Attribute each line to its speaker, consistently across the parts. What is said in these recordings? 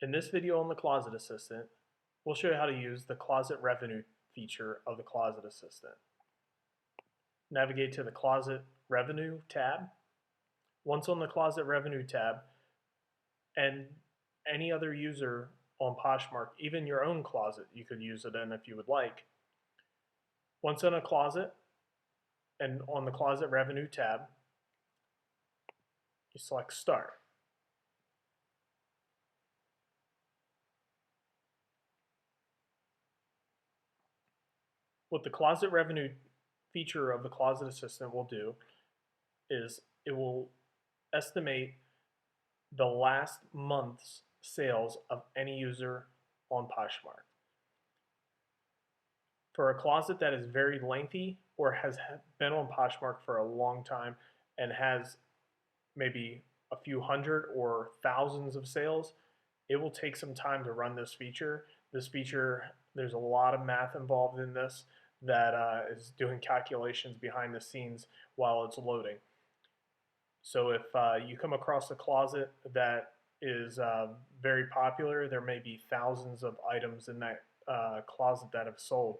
Speaker 1: In this video on the Closet Assistant, we'll show you how to use the Closet Revenue feature of the Closet Assistant. Navigate to the Closet Revenue tab. Once on the Closet Revenue tab, and any other user on Poshmark, even your own closet, you could use it in if you would like. Once in a closet, and on the Closet Revenue tab, you select Start. What the Closet Revenue feature of the Closet Assistant will do is it will estimate the last month's sales of any user on Poshmark. For a closet that is very lengthy or has been on Poshmark for a long time and has maybe a few hundred or thousands of sales, it will take some time to run this feature. This feature, there's a lot of math involved in this that is doing calculations behind the scenes while it's loading. So if you come across a closet that is very popular, there may be thousands of items in that closet that have sold.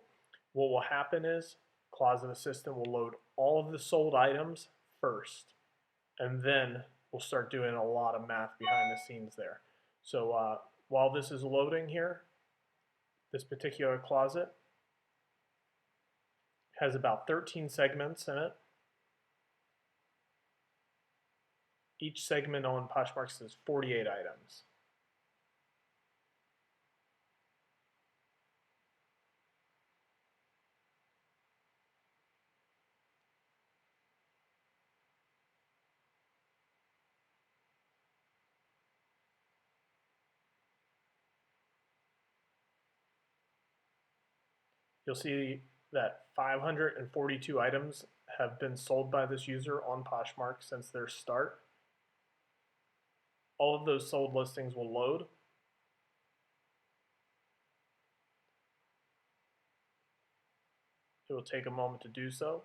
Speaker 1: What will happen is Closet Assistant will load all of the sold items first, and then we'll start doing a lot of math behind the scenes there. So while this is loading here, this particular closet has about 13 segments in it. Each segment on Poshmark says 48 items. You'll see that 542 items have been sold by this user on Poshmark since their start. All of those sold listings will load. It will take a moment to do so.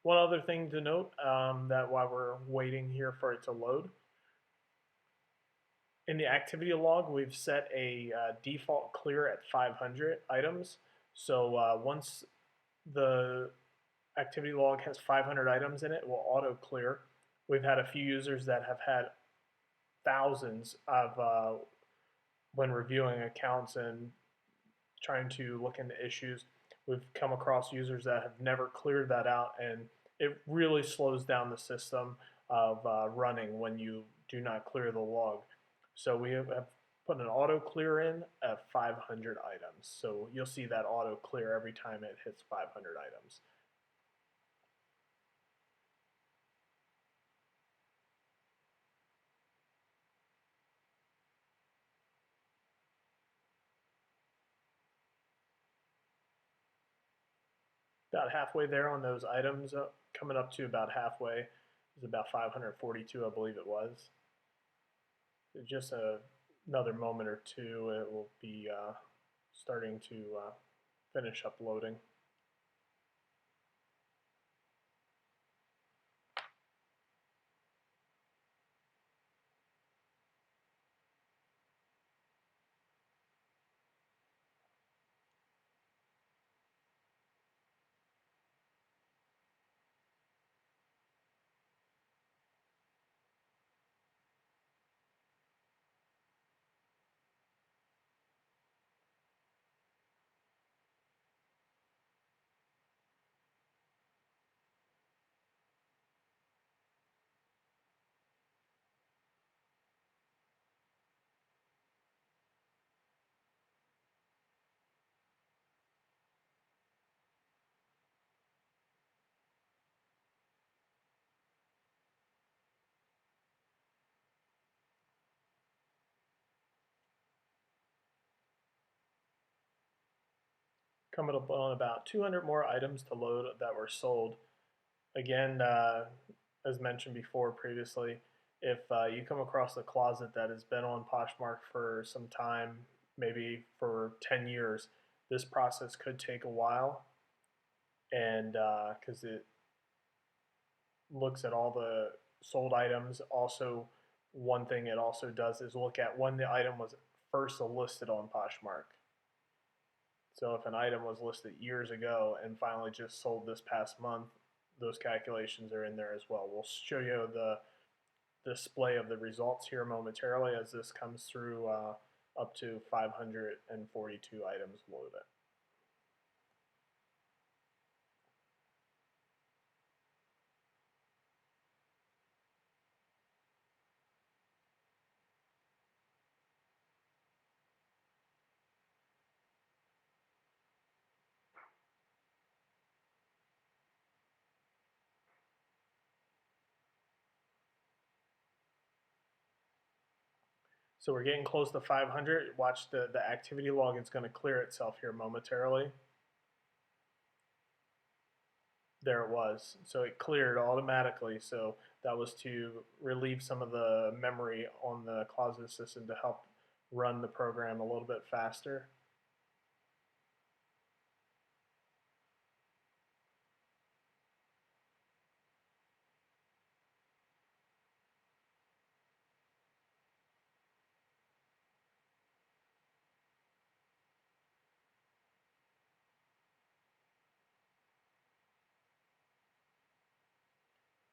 Speaker 1: One other thing to note that while we're waiting here for it to load, in the activity log, we've set a default clear at 500 items. So once the activity log has 500 items in it, it will auto clear. We've had a few users that have had thousands of when reviewing accounts and trying to look into issues. We've come across users that have never cleared that out, and it really slows down the system of running when you do not clear the log. So we have put an auto clear in of 500 items. So you'll see that auto clear every time it hits 500 items. About halfway there on those items, coming up to about halfway, is about 542, I believe it was. So just another moment or two, it will be starting to finish uploading. Coming up on about 200 more items to load that were sold. Again, as mentioned before previously, if you come across a closet that has been on Poshmark for some time, maybe for 10 years, this process could take a while, and because it looks at all the sold items. Also, one thing it also does is look at when the item was first listed on Poshmark. So if an item was listed years ago and finally just sold this past month, those calculations are in there as well. We'll show you the display of the results here momentarily as this comes through up to 542 items loaded. So we're getting close to 500. Watch the activity log. It's going to clear itself here momentarily. There it was. So it cleared automatically. So that was to relieve some of the memory on the closet assistant to help run the program a little bit faster.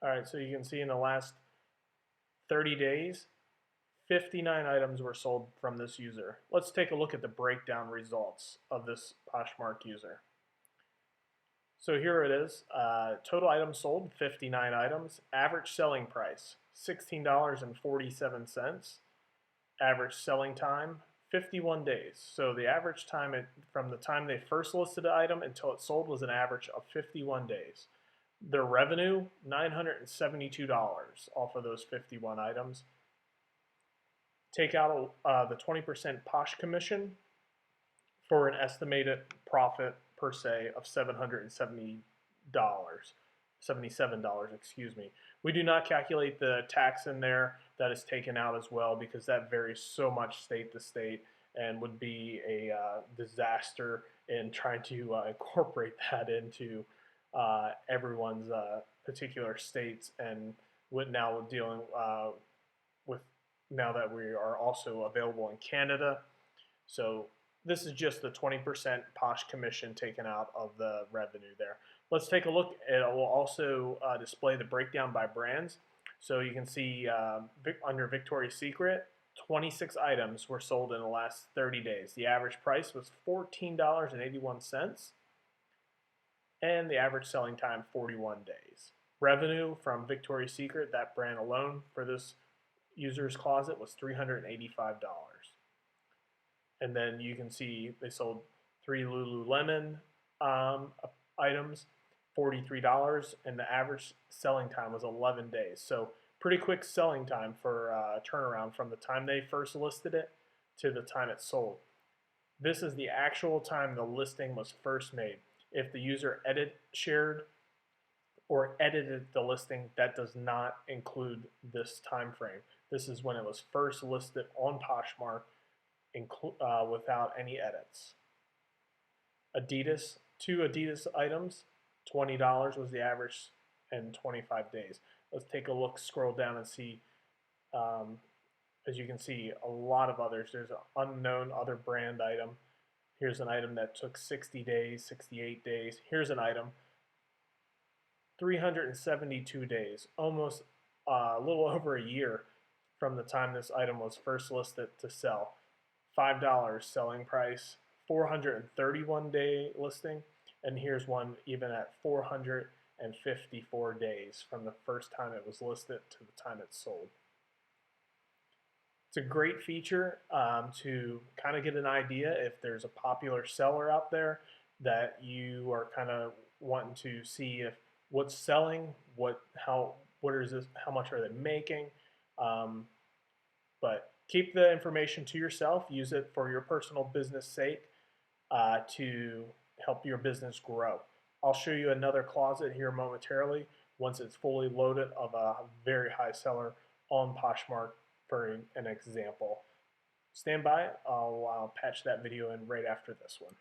Speaker 1: All right, so you can see in the last 30 days, 59 items were sold from this user. Let's take a look at the breakdown results of this Poshmark user. So here it is. Total items sold, 59 items. Average selling price, $16.47. Average selling time, 51 days. So the average time from the time they first listed the item until it sold was an average of 51 days. Their revenue, $972 off of those 51 items. Take out the 20% Posh commission for an estimated profit per se of $777, excuse me. We do not calculate the tax in there. That is taken out as well because that varies so much state to state and would be a disaster in trying to incorporate that into everyone's particular states, and with now dealing with now that we are also available in Canada. So this is just the 20% Posh commission taken out of the revenue there. Let's take a look. It will also display the breakdown by brands. So you can see under Victoria's Secret, 26 items were sold in the last 30 days. The average price was $14.81, and the average selling time, 41 days. Revenue from Victoria's Secret, that brand alone for this user's closet, was $385. And then you can see they sold 3 Lululemon items, $43, and the average selling time was 11 days. So pretty quick selling time for turnaround from the time they first listed it to the time it sold. This is the actual time the listing was first made. If the user shared, or edited the listing, that does not include this time frame. This is when it was first listed on Poshmark without any edits. Adidas, 2 Adidas items, $20 was the average in 25 days. Let's take a look, scroll down and see, as you can see, a lot of others. There's an unknown other brand item. Here's an item that took 60 days, 68 days. Here's an item, 372 days, almost a little over a year from the time this item was first listed to sell. $5 selling price, 431-day listing, and here's one even at 454 days from the first time it was listed to the time it sold. It's a great feature to kind of get an idea if there's a popular seller out there that you are kind of wanting to see if what's selling, how much are they making, but keep the information to yourself. Use it for your personal business sake to help your business grow. I'll show you another closet here momentarily once it's fully loaded of a very high seller on Poshmark for an example. Stand by. I'll patch that video in right after this one.